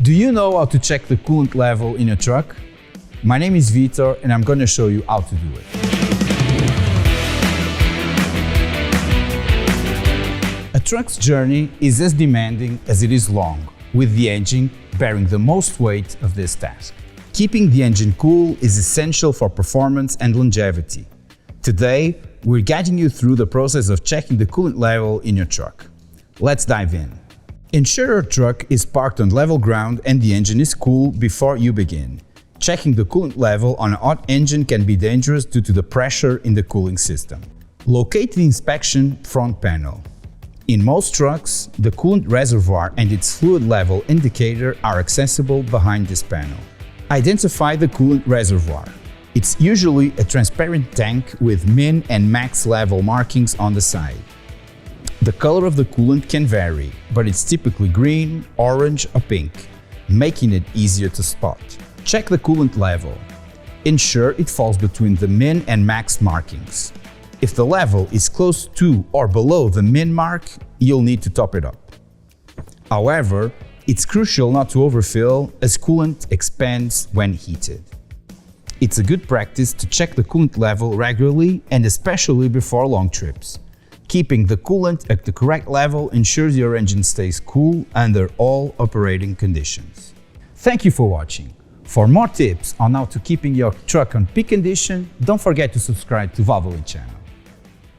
Do you know how to check the coolant level in your truck? My name is Vitor and I'm going to show you how to do it. A truck's journey is as demanding as it is long, with the engine bearing the most weight of this task. Keeping the engine cool is essential for performance and longevity. Today, we're guiding you through the process of checking the coolant level in your truck. Let's dive in. Ensure your truck is parked on level ground and the engine is cool before you begin. Checking the coolant level on a hot engine can be dangerous due to the pressure in the cooling system. Locate the inspection front panel. In most trucks, the coolant reservoir and its fluid level indicator are accessible behind this panel. Identify the coolant reservoir. It's usually a transparent tank with min and max level markings on the side. The color of the coolant can vary, but it's typically green, orange or pink, making it easier to spot. Check the coolant level. Ensure it falls between the min and max markings. If the level is close to or below the min mark, you'll need to top it up. However, it's crucial not to overfill as coolant expands when heated. It's a good practice to check the coolant level regularly and especially before long trips. Keeping the coolant at the correct level ensures your engine stays cool under all operating conditions. Thank you for watching. For more tips on how to keeping your truck on peak condition, don't forget to subscribe to Valvoline channel.